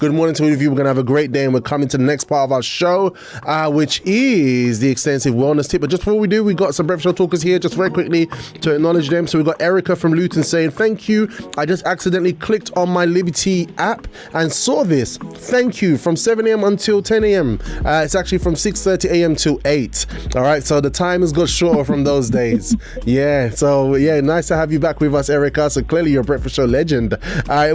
Good morning to all of you. We're going to have a great day and we're coming to the next part of our show, which is the extensive wellness tip. But just before we do, we got some breakfast show talkers here just very quickly to acknowledge them. So we got Erica from Luton saying, thank you. I just accidentally clicked on my Liberty app and saw this. Thank you. From 7 a.m. until 10 a.m. It's actually from 6:30 a.m. till 8. All right. So the time has got shorter from those days. Yeah. So yeah, nice to have you back with us, Erica. So clearly you're a breakfast show legend.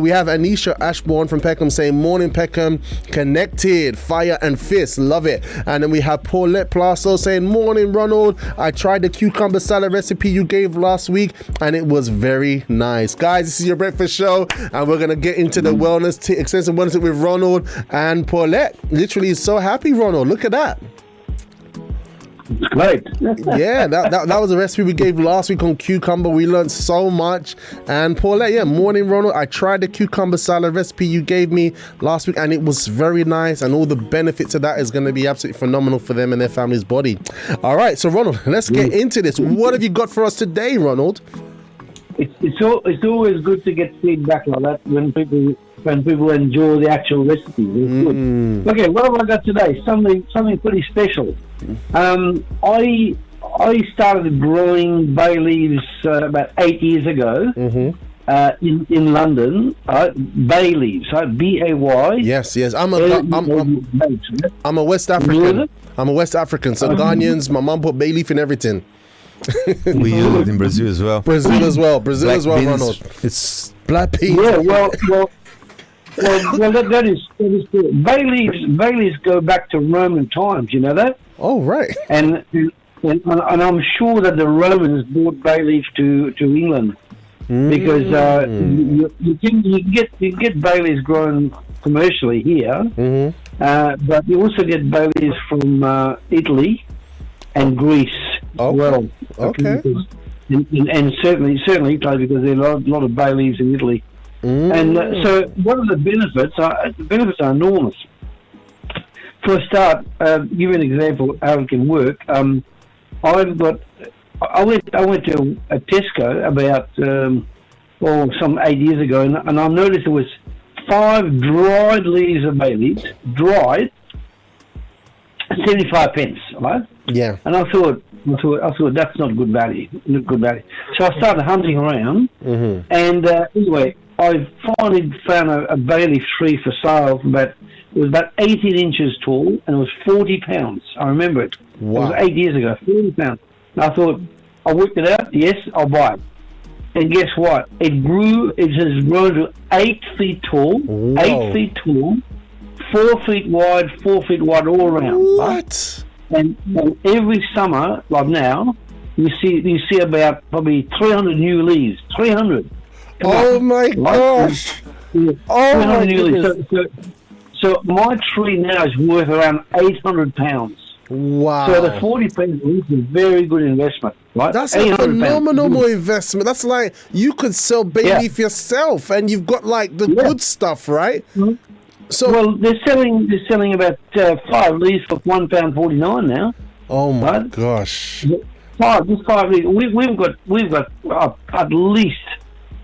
We have Anisha Ashbourne from Peckham saying, morning Peckham, connected, fire and fist, love it. And then we have Paulette Plasso saying, morning Ronald, I tried the cucumber salad recipe you gave last week and it was very nice. Guys, this is your breakfast show and we're going to get into the extensive wellness tip with Ronald and Paulette. Literally so happy, Ronald. Look at that. It's great. Yeah, that was a recipe we gave last week on cucumber. We learned so much. And Paulette, yeah, morning Ronald. I tried the cucumber salad recipe you gave me last week and it was very nice, and all the benefits of that is going to be absolutely phenomenal for them and their family's body. All right, so Ronald, let's get into this. What have you got for us today, Ronald? It's always good to get feedback like that when people enjoy the actual recipe. It's good. Okay, what have I got today? Something pretty special. I started growing bay leaves about 8 years ago in London. Bay leaves, B-A-Y. Yes. I'm a West African. I'm a West African. So Ghanaians, my mum put bay leaf in everything. We use it in Brazil as well. Brazil as well, beans, Ronald. It's black peas. Yeah, well, that is good. Bay leaves go back to Roman times. You know that? Oh, right. And I'm sure that the Romans brought bay leaf to England because you can get bay leaves grown commercially here, but you also get bay leaves from Italy and Greece as well. Okay. And certainly Italy, because there are a lot of bay leaves in Italy. And so what are the benefits? The benefits are enormous. For a start, give you an example how it can work. I went to a Tesco about some 8 years ago, and I noticed there was 5 dried leaves of bay leaves, dried, 75 pence, right? Yeah. And I thought that's not good value. So I started hunting around, and anyway, I finally found a bay leaf tree for sale. It was about 18 inches tall, and it was 40 pounds. I remember it. Wow. It was 8 years ago, 40 pounds. And I thought, I worked it out. Yes, I'll buy it. And guess what? It has grown to 8 feet tall. Whoa. 8 feet tall, 4 feet wide, 4 feet wide all around. What? Right? And every summer, like now, you see about probably 300 new leaves. 300. Oh my gosh! Yeah. Oh my goodness! So my tree now is worth around 800 pounds. Wow! So the 40 pence is a very good investment, right? That's a phenomenal investment. That's like you could sell bay leaf yourself, and you've got like the good stuff, right? So they're selling about 5 leaves for £1.49 now. Oh my gosh! Just 5 leaves. We've got at least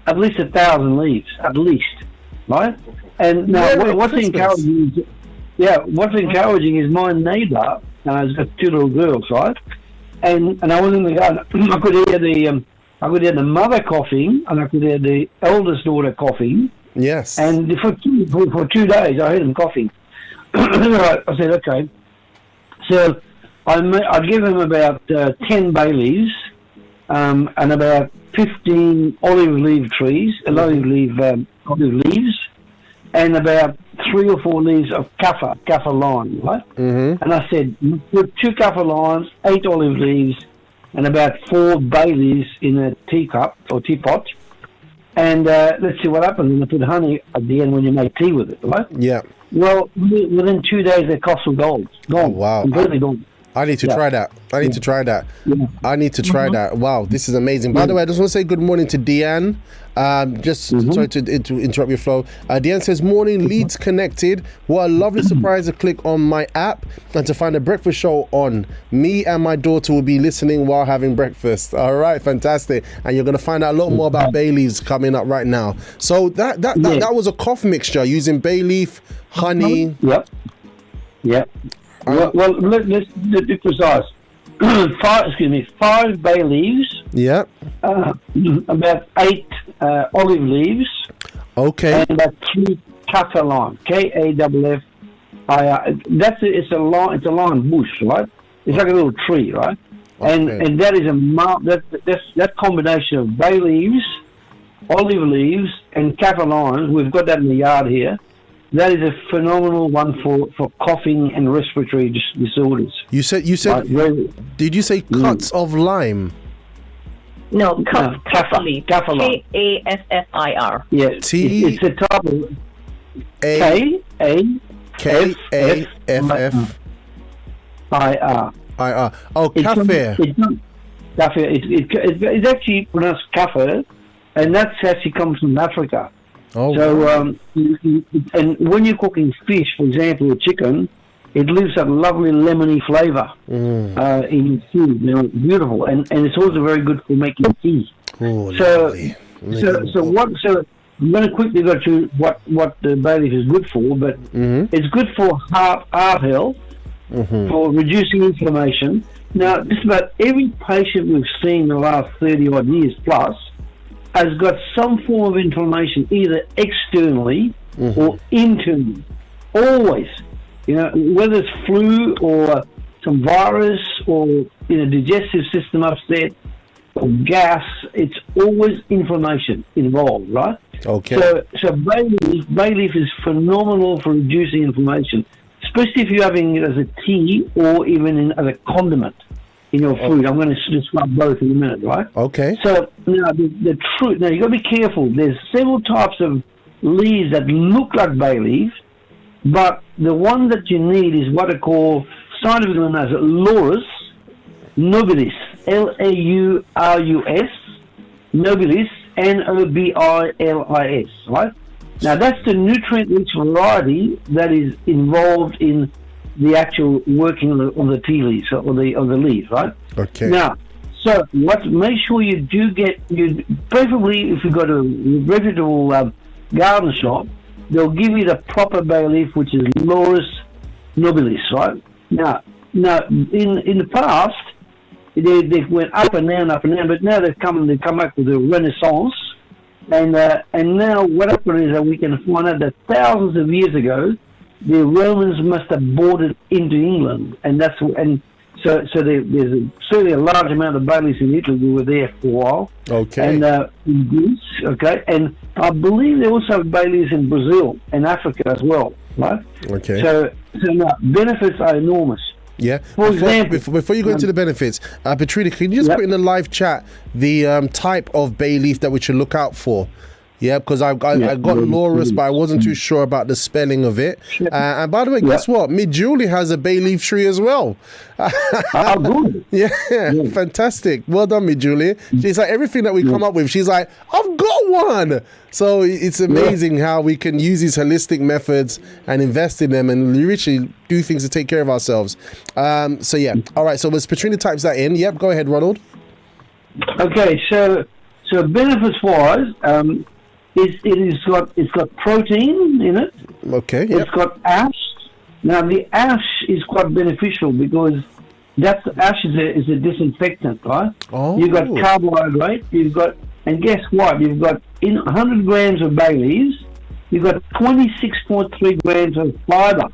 1,000 leaves, at least, right? And now, what's encouraging is my neighbour has got 2 little girls, right? And I was in the garden. I could hear the mother coughing, and I could hear the eldest daughter coughing. Yes. And for 2 days, I heard them coughing. I said, okay. So I give them about 10 bay leaves, and about 15 olive leaves, and about 3 or 4 leaves of kaffir lime, right? And I said, put 2 kaffir limes, 8 olive leaves, and about 4 bay leaves in a teacup or teapot, and let's see what happens. And I put honey at the end when you make tea with it, right? Yeah. Well, within 2 days, their costs were gone. Oh, wow. Completely gone. I need to try that. I need to try that. I need to try that. Wow, this is amazing. By the way, I just want to say good morning to Deanne. Sorry to interrupt your flow. Deanne says, morning, Leeds connected. What a lovely surprise to click on my app and to find a breakfast show on. Me and my daughter will be listening while having breakfast. All right, fantastic. And you're going to find out a lot more about bay leaves coming up right now. So that was a cough mixture using bay leaf, honey. Yep. Well, let's be precise. 5 bay leaves. Yeah. About 8 olive leaves. Okay. And about 3 kaffir lime. Kaffir. It's a lime bush, right? It's like a little tree, right? Okay. And that is that combination of bay leaves, olive leaves, and kaffir limes. We've got that in the yard here. That is a phenomenal one for coughing and respiratory disorders. You said. Did you say cuts of lime? No, kaffir leaf. Kaffir lime. Kaffir. Yeah. It's a type of Kaffir. Oh, kaffir. It's actually pronounced kaffir, and that's actually comes from Africa. Oh, so, wow. And when you're cooking fish, for example, or chicken, it leaves that lovely lemony flavour in food. You know, beautiful, and it's also very good for making tea. Oh, so lovely. So I'm going to quickly go through what the bay leaf is good for, but it's good for heart health, for reducing inflammation. Now, just about every patient we've seen in the last 30 odd years plus has got some form of inflammation, either externally or internally. Always, you know, whether it's flu or some virus or digestive system upset or gas, it's always inflammation involved, right? Okay. So bay leaf is phenomenal for reducing inflammation, especially if you're having it as a tea or even as a condiment in your food. I'm going to describe both in a minute, right? Okay. So now the truth. Now you got to be careful. There's several types of leaves that look like bay leaf, but the one that you need is what I call scientifically known as Laurus nobilis. Laurus nobilis. Nobilis, right? Now that's the nutrient-rich variety that is involved in the actual working of the tea leaves or the leaves, right? Okay. Now, so make sure you preferably if you go to a reputable garden shop, they'll give you the proper bay leaf, which is Laurus nobilis, right? Now in the past they went up and down, but now they come up with a renaissance, and now what happened is that we can find out that thousands of years ago the Romans must have brought it into England, so there's certainly a large amount of bay leaves in Italy who were there for a while. Okay. And in Greece, okay, and I believe they also have bay leaves in Brazil and Africa as well, right? Okay. So now benefits are enormous. Yeah. For example, before you go into the benefits, Petrina, can you just put in the live chat the type of bay leaf that we should look out for? Yeah, because I got Laurus, but I wasn't too sure about the spelling of it. And by the way, guess what? Me Julie has a bay leaf tree as well. Oh, good. Yeah, fantastic. Well done, me Julie. She's like, everything that we come up with, she's like, I've got one. So it's amazing how we can use these holistic methods and invest in them and literally do things to take care of ourselves. So yeah, all right. So as Petrina types that in, yep, go ahead, Ronald. Okay, so benefits-wise, it's got protein in it. Okay. It's got ash. Now the ash is quite beneficial because ash is a disinfectant, right? Oh. You've got carbohydrate. And guess what? You've got in 100 grams of bay leaves, you've got 26.3 grams of fibre,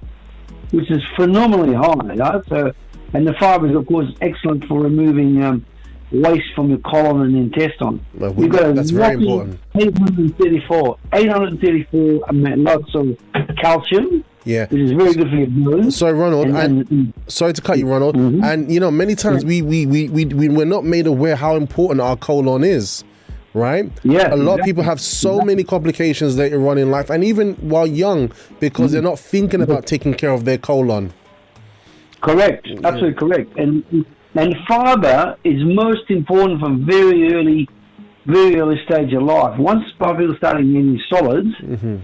which is phenomenally high, right? So, and the fibre is of course excellent for removing waste from your colon and intestine. Well, that's very important. 834 lots of calcium. Yeah, which is very good for your bones. Sorry, Ronald. Sorry to cut you, Ronald. And many times we're not made aware how important our colon is. Right? Yeah. A lot of people have so many complications later on in life, and even while young, because they're not thinking about taking care of their colon. Correct, absolutely correct. And fibre is most important from very early stage of life. Once people start eating solids,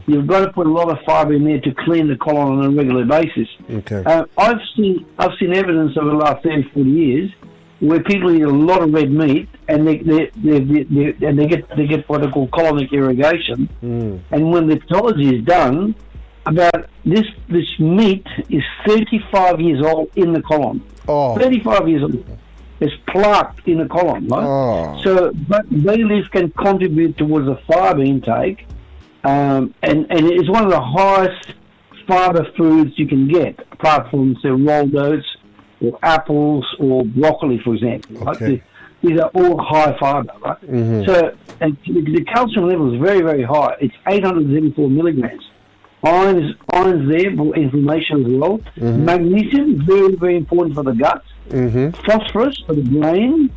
you've got to put a lot of fibre in there to clean the colon on a regular basis. Okay. I've seen evidence over the last 30, 40 years where people eat a lot of red meat and they get what they call colonic irrigation. And when the pathology is done, about this meat is 35 years old in the colon. 35 years old. It's plaqued in the colon, right? So, but bay leaf can contribute towards the fibre intake, and it's one of the highest fibre foods you can get, apart from say rolled oats or apples or broccoli, for example. Okay. Right? These are all high fibre, right? So, and the calcium level is very, very high. It's 874 milligrams. Iron's there for inflammation as well. Magnesium, very, very important for the guts. Phosphorus for the brain,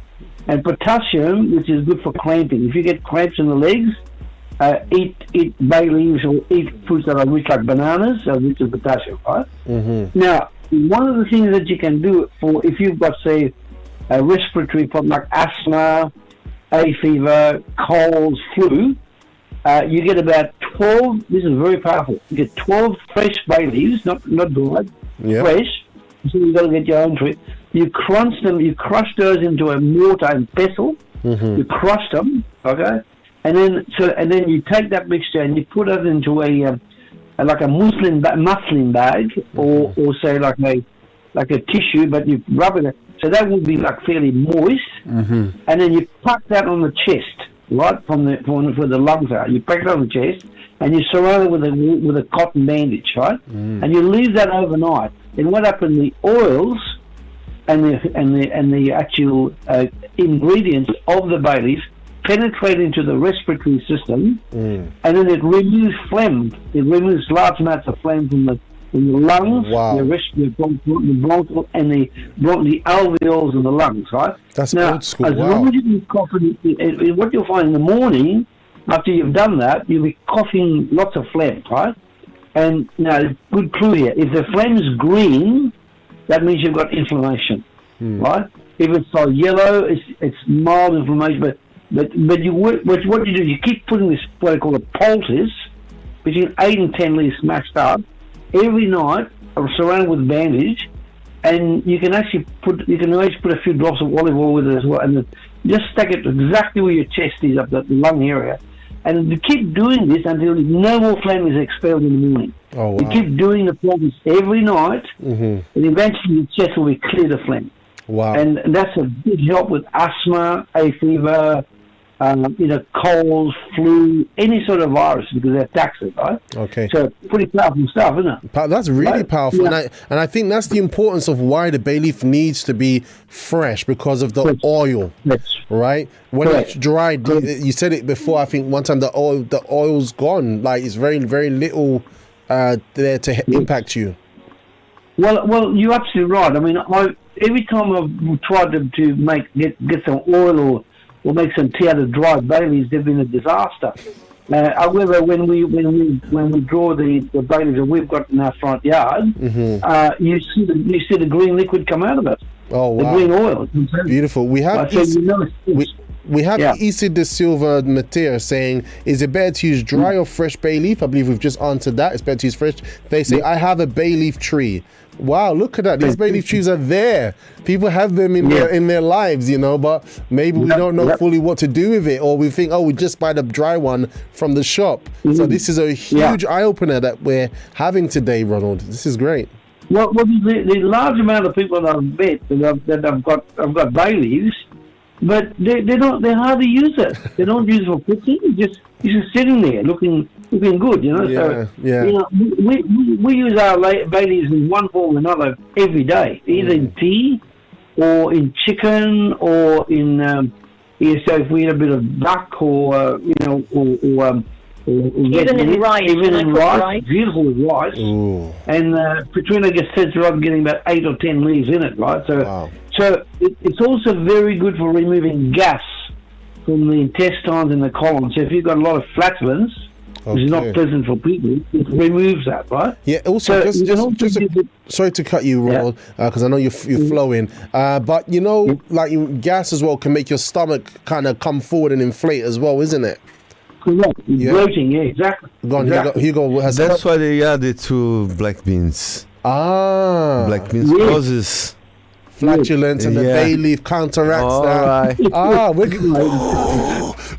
and potassium, which is good for cramping. If you get cramps in the legs, eat bay leaves or eat fruits that are rich like bananas, which is potassium, right? Now, one of the things that you can do for if you've got, say, a respiratory problem like asthma, hay fever, colds, flu, you get about 12, this is very powerful, you get 12 fresh bay leaves, not dried, fresh, so you've got to get your own tree. You crunch them, you crush those into a mortar and pestle, you crush them, okay? And then you take that mixture and you put it into a like a muslin bag, or say like a tissue, but you rub it, so that would be like fairly moist, and then you pack that on the chest, right, from where the lungs are. You pack it on the chest, and you surround it with a cotton bandage, right? And you leave that overnight. And what happens? The oils and the actual ingredients of the bay leaf penetrate into the respiratory system, and then it removes phlegm. It removes large amounts of phlegm from the lungs, the respiratory bronchial, and the alveoles in the lungs, right? That's now, old school. As long as you can cough, what you'll find in the morning, after you've done that, you'll be coughing lots of phlegm, right? And now, good clue here. If the phlegm is green, that means you've got inflammation, right? If it's yellow, it's mild inflammation. But what you do, you keep putting this what I call a poultice between 8 and 10 leaves smashed up every night, surrounded with bandage, and you can actually put a few drops of olive oil with it as well, and then just stick it exactly where your chest is, up the lung area. And you keep doing this until no more phlegm is expelled in the morning. You keep doing the poultice every night, and eventually your chest will be clear of phlegm. And that's a big help with asthma, hay fever, colds, flu, any sort of virus, because it attacks it, right? Okay. So pretty powerful stuff, isn't it? That's really powerful, and I think that's the importance of why the bay leaf needs to be fresh, because of the oil, right? When it's dried, you said it before. I think one time the oil's gone. Like it's very, very little there to impact you. Well, you're absolutely right. I mean, every time I've tried to get some oil or make some tea out of dried bay leaves, they've been a disaster. However, when we draw the bay leaves that we've got in our front yard, you see the green liquid come out of it. Oh wow! The green oil. Beautiful. We have we have Isi de Silva Matera saying, is it better to use dry or fresh bay leaf? I believe we've just answered that. It's better to use fresh. They say, I have a bay leaf tree. Wow, look at that. These bay leaf trees are there. People have them in their lives, but maybe we don't know fully what to do with it, or we think, we just buy the dry one from the shop. So this is a huge eye-opener that we're having today, Ronald. This is great. Well, the large amount of people that I've met that have got bay leaves, but they hardly use it. They don't use it for cooking. It's just sitting there looking good, So, we use our bay leaves in one form or another every day, either in tea or in chicken or in so if we eat a bit of duck or even in rice, beautiful with rice. Ooh. And Petrina gets said to I'm getting about 8 or 10 leaves in it, right? So, it's also very good for removing gas from the intestines and the colon. So if you've got a lot of flatulence, which is not pleasant for people. It removes that, right? Yeah. Also, So sorry to cut you, Ronald, because I know you're flowing. But like gas as well can make your stomach kind of come forward and inflate as well, isn't it? Correct. Bloating, exactly. Go on, exactly. Hugo has That's why they added to black beans. Black beans causes flatulence, and the bay leaf counteracts that. Right.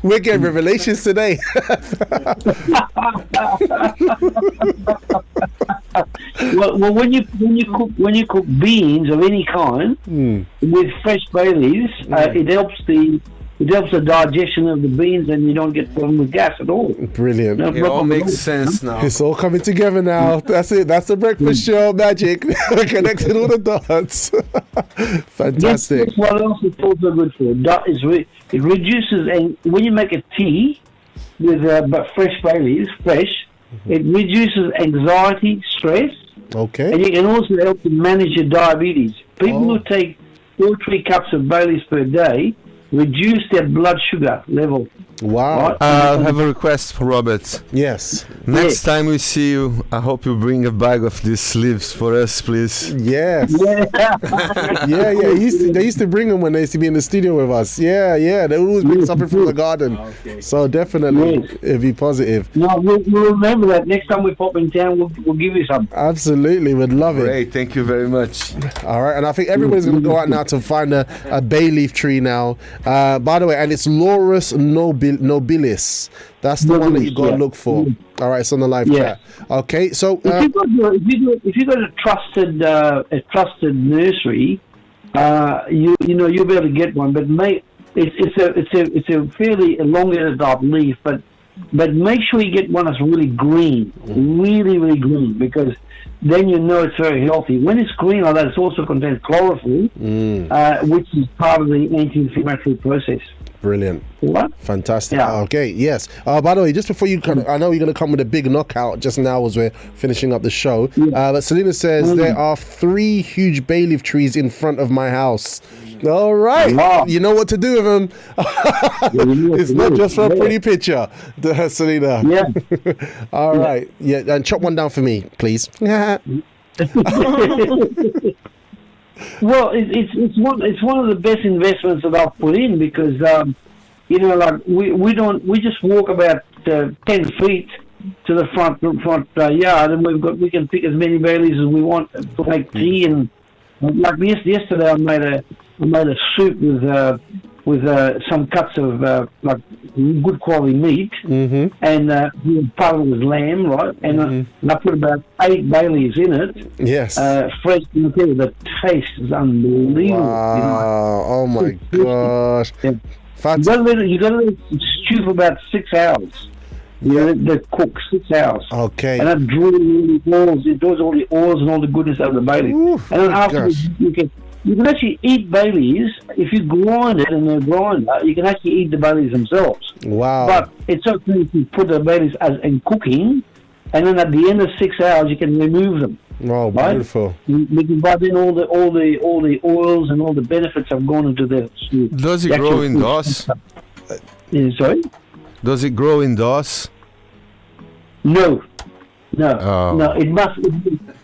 We're getting revelations today. well, when you cook beans of any kind with fresh bay leaves, it helps the digestion of the beans, and you don't get problem with gas at all. Brilliant. It all makes sense now. It's all coming together now. That's it. That's the breakfast show magic. We're connecting all the dots. Fantastic. Guess what else it's also good for? It reduces, and when you make a tea with fresh bay leaves, it reduces anxiety, stress. Okay. And you can also help to manage your diabetes. People who take 2 or 3 cups of bay leaves per day reduce their blood sugar level. Wow. Right? I have a request for Robert. Yes. Next time we see you, I hope you bring a bag of these leaves for us, please. Yes. Yeah. They used to bring them when they used to be in the studio with us. Yeah. They always bring something from the garden. Okay. So definitely, it'd be positive. No, we'll remember that. Next time we pop in town, we'll give you some. Absolutely, we'd love it. Great, thank you very much. All right, and I think everybody's going to go out now to find a bay leaf tree now. By the way, and it's Laurus nobilis. That's the one that you got to look for. All right, it's on the live chat. Okay, so if you got a trusted nursery, you'll be able to get one. But it's a fairly elongated up leaf, but make sure you get one that's really green, really green, because then you know it's very healthy. When it's green like that, it also contains chlorophyll, which is part of the anti-inflammatory process. Brilliant. What? Fantastic. Yeah. Okay, yes. By the way, just before you come, I know you're going to come with a big knockout just now as we're finishing up the show. But Selena says, there are 3 huge bay leaf trees in front of my house. All right. Wow. You know what to do with them. It's not just for a pretty picture, Selena. Yeah. All right. Yeah, and chop one down for me, please. Well, it's one of the best investments that I've put in, because we just walk about 10 feet to the front yard, and we can pick as many bay leaves as we want to make tea. And like yesterday, I made a soup with some cuts of like good quality meat, and part of it was lamb, right? And I put about 8 bay leaves in it. Yes. Fresh. The taste is unbelievable. Wow! Oh my gosh! Yeah. You got to let it stew for about 6 hours. They cook 6 hours. Okay. And that draws all the oils and all the goodness out of the bay leaf. And then afterwards, you can actually eat bay leaves. If you grind it in a grinder, you can actually eat the bay leaves themselves. Wow. But it's okay if you put the bay leaves in cooking, and then at the end of 6 hours, you can remove them. Oh, right? Beautiful. You can buy in all the oils and all the benefits have gone into the soup. Does it grow indoors? Sorry? Does it grow indoors? No. It must.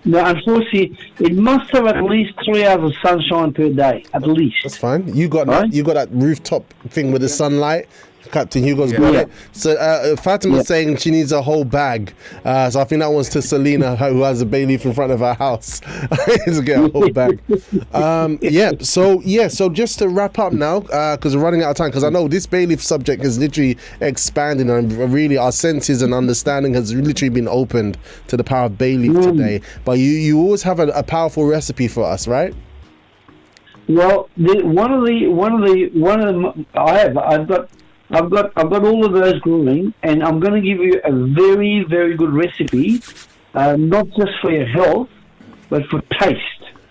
Unfortunately, it must have at least 3 hours of sunshine per day, at least. That's fine. You got that. You got that rooftop thing with the sunlight. Captain Hugo's got it. So Fatima's saying she needs a whole bag. So I think that one's to Selena, who has a bay leaf in front of her house. To get a whole bag. So just to wrap up now, because we're running out of time, because I know this bay leaf subject is literally expanding, and really our senses and understanding has literally been opened to the power of bay leaf today. But you always have a powerful recipe for us, right? Well, I've got all of those growing, and I'm going to give you a very, very good recipe, not just for your health, but for taste,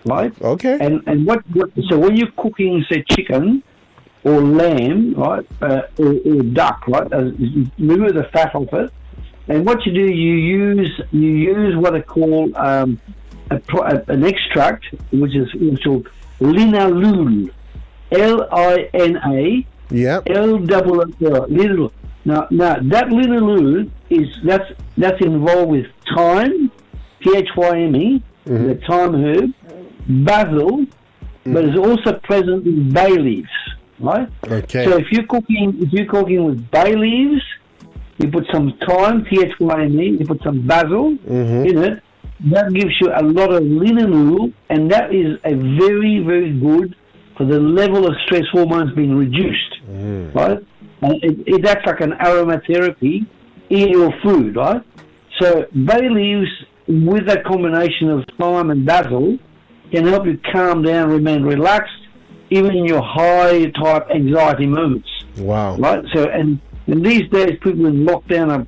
right? Okay. And so when you're cooking, say, chicken or lamb, right, or duck, right, remove the fat off it, and what you do, you use what I call an extract, which is called linalool, Lina. Yeah. L-L-L, Now that linalool that's involved with thyme, thyme, the thyme herb, basil, but it's also present in bay leaves, right? Okay. So if you're cooking with bay leaves, you put some thyme, thyme, you put some basil in it. That gives you a lot of linalool, and that is a very, very good for the level of stress hormones being reduced, right? And it acts like an aromatherapy in your food, right? So bay leaves with that combination of thyme and basil can help you calm down, remain relaxed, even in your high type anxiety moments. Wow. Right? So, and these days, people in lockdown are,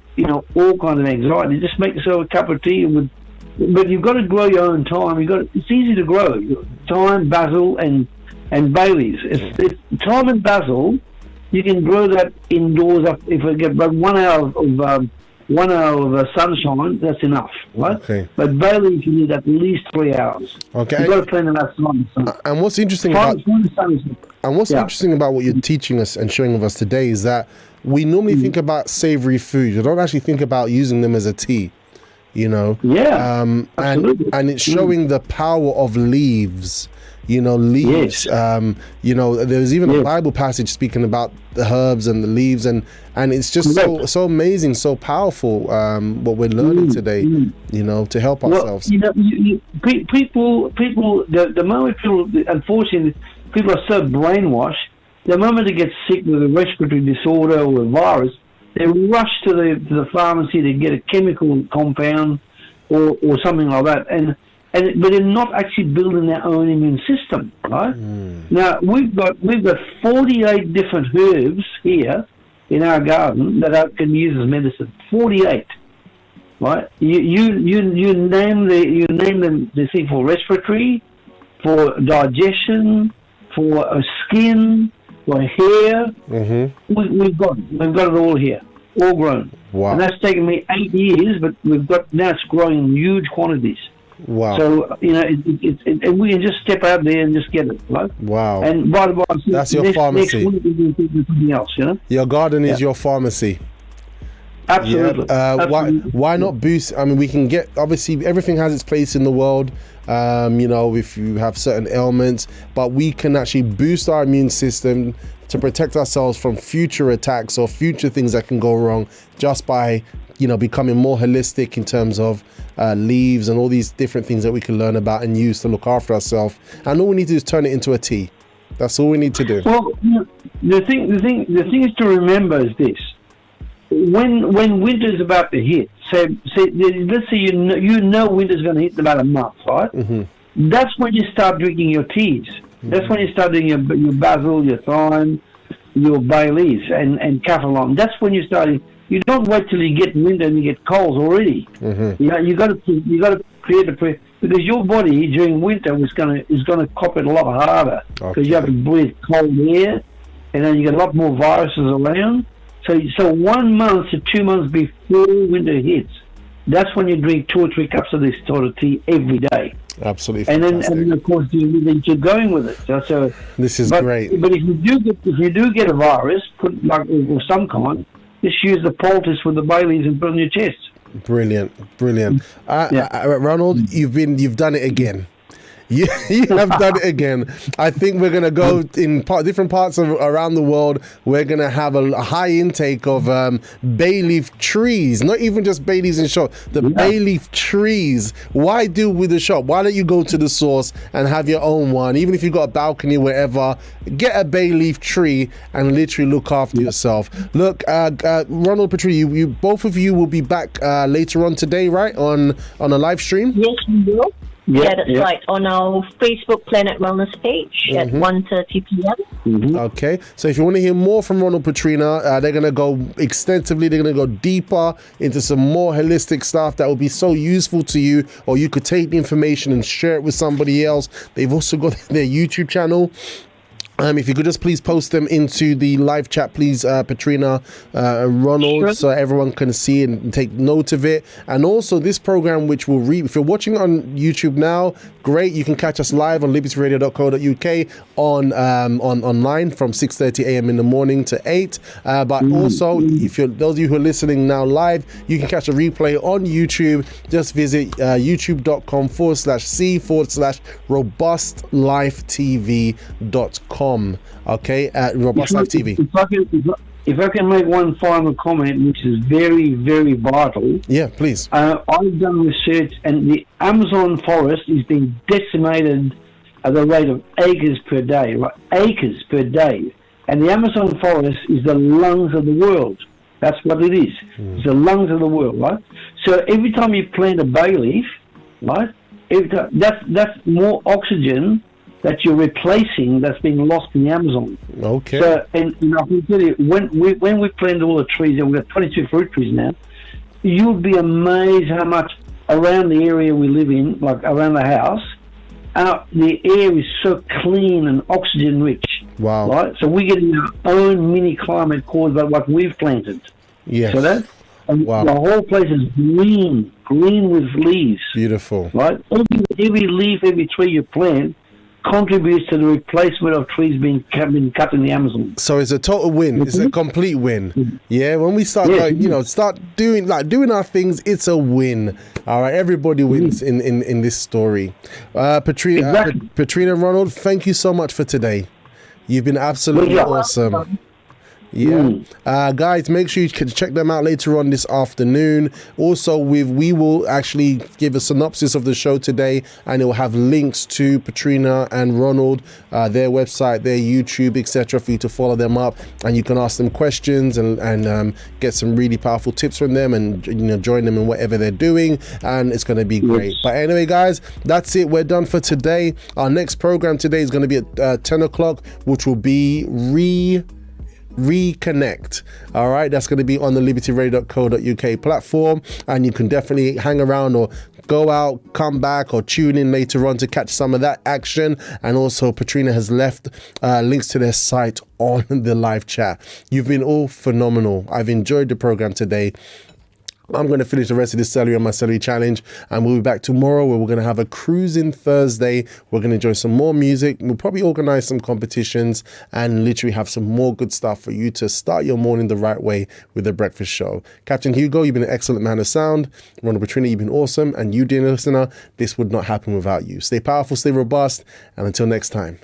all kinds of anxiety. Just make yourself a cup of tea but you've got to grow your own thyme. It's easy to grow. Thyme, basil, and bay leaves. It's thyme and basil. You can grow that indoors. If we get about 1 hour of sunshine, that's enough, right? Okay. But bay leaves, you need at least 3 hours. Okay. You've got to plan enough sun. And what's interesting interesting about what you're teaching us and showing us today is that we normally think about savory food. You don't actually think about using them as a tea. Yeah, absolutely. And it's showing the power of leaves. Leaves. Yes. There's even a Bible passage speaking about the herbs and the leaves, and it's just so amazing, so powerful. What we're learning today, to help ourselves. People. The moment people, unfortunately, people are so brainwashed. The moment they get sick with a respiratory disorder or a virus, they rush to the pharmacy to get a chemical compound or something like that, but they're not actually building their own immune system, right? Now we've got 48 different herbs here in our garden that can be used as medicine. 48, right? You name them. They say for respiratory, for digestion, for skin, for hair. We've got it all here, all grown. Wow. And that's taken me 8 years, but now it's growing in huge quantities. Wow. So, and we can just step out there and just get it, right? Wow. And by the way, that's your pharmacy. Next week we're going to do something else, Your garden is your pharmacy. Absolutely. Absolutely. Why not boost? I mean, we can get, obviously, everything has its place in the world, if you have certain ailments, but we can actually boost our immune system to protect ourselves from future attacks or future things that can go wrong just by, becoming more holistic in terms of leaves and all these different things that we can learn about and use to look after ourselves. And all we need to do is turn it into a tea. That's all we need to do. Well, the thing is to remember is this. When winter's about to hit, let's say you know winter's going to hit in about a month, right? That's when you start drinking your teas. That's when you start doing your basil, your thyme, your bay leaves, and kaffir. That's when you start. You don't wait till you get winter and you get colds already. You got to create because your body during winter is going to cop it a lot harder because you have to breathe cold air, and then you get a lot more viruses around. So 1 month to 2 months before winter hits, that's when you drink 2 or 3 cups of this sort of tea every day. Absolutely, and then of course you keep going with it. So this is great. But if you do get a virus, or some kind, just use the poultice with the bay leaves and put it on your chest. Brilliant. Ronald, you've done it again. You have done it again. I think we're going to go in different parts of around the world. We're going to have a high intake of bay leaf trees, not even just bay leaves in shop, bay leaf trees. Why do with the shop? Why don't you go to the source and have your own one? Even if you've got a balcony, wherever, get a bay leaf tree and literally look after yourself. Look, Ronald, Petrina, you both of you will be back later on today, right? On a live stream? Yes, we will. Yeah, that's right. On our Facebook Planet Wellness page at 1:30 p.m. Okay, so if you want to hear more from Ronald Petrina, they're going to go extensively, they're going to go deeper into some more holistic stuff that will be so useful to you, or you could take the information and share it with somebody else. They've also got their YouTube channel. If you could just please post them into the live chat, please, Petrina, Ronald, Sure. so everyone can see and take note of it. And also this program, which will if you're watching on YouTube now, great. You can catch us live on libertyradio.co.uk on online from 6:30 a.m. in the morning to 8. But also, if you're those of you who are listening now live, you can catch a replay on YouTube. Just visit youtube.com/c/robustlifetv.com. Okay, at Robust Life TV. If I can make one final comment, which is very, very vital. Yeah, please. I've done research, and the Amazon forest is being decimated at the rate of acres per day, right? Acres per day. And the Amazon forest is the lungs of the world. That's what it is. It's the lungs of the world, right? So every time you plant a bay leaf, right, that's more oxygen that you're replacing that's being lost in the Amazon. Okay. So, and I can tell you, when we planted all the trees, and we've got 22 fruit trees now, you'll be amazed how much around the area we live in, like around the house, the air is so clean and oxygen rich. Wow. Right? So we're getting our own mini climate caused by what we've planted. Yes. So that, and Wow. the whole place is green with leaves. Beautiful. Right? Every leaf, every tree you plant contributes to the replacement of trees being cut in the Amazon. So it's a total win. It's a complete win. Yeah, when we start, start doing our things, it's a win. All right, everybody wins in this story. Petrina, Exactly. Petrina, Ronald, thank you so much for today. You've been absolutely awesome. Yeah. Guys, make sure you can check them out later on this afternoon. Also, we will actually give a synopsis of the show today, and it will have links to Petrina and Ronald, their website, their YouTube, etc., for you to follow them up, and you can ask them questions and get some really powerful tips from them, and join them in whatever they're doing, and it's going to be great. But anyway, guys, that's it. We're done for today. Our next program today is going to be at 10 o'clock, which will be Reconnect. All right, that's going to be on the libertyradio.co.uk platform, and you can definitely hang around or go out, come back, or tune in later on to catch some of that action. And also, Petrina has left links to their site on the live chat. You've been all phenomenal. I've enjoyed the program today. I'm going to finish the rest of this celery on my celery challenge, and we'll be back tomorrow where we're going to have a cruising Thursday. We're going to enjoy some more music. We'll probably organize some competitions and literally have some more good stuff for you to start your morning the right way with The Breakfast Show. Captain Hugo, you've been an excellent man of sound. Ronald Petrina, you've been awesome. And you, dear listener, this would not happen without you. Stay powerful, stay robust, and until next time,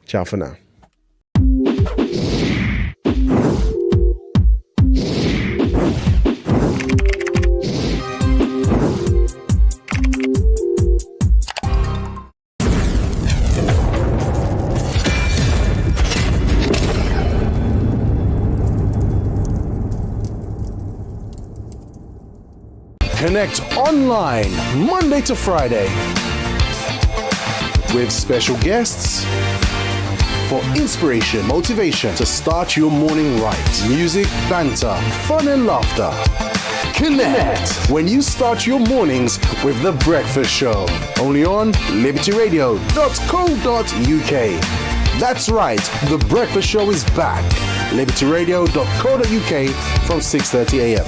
ciao for now. Connect online Monday to Friday with special guests for inspiration, motivation to start your morning right. Music, banter, fun and laughter. Connect when you start your mornings with The Breakfast Show. Only on libertyradio.co.uk. That's right, The Breakfast Show is back. libertyradio.co.uk from 6:30 a.m.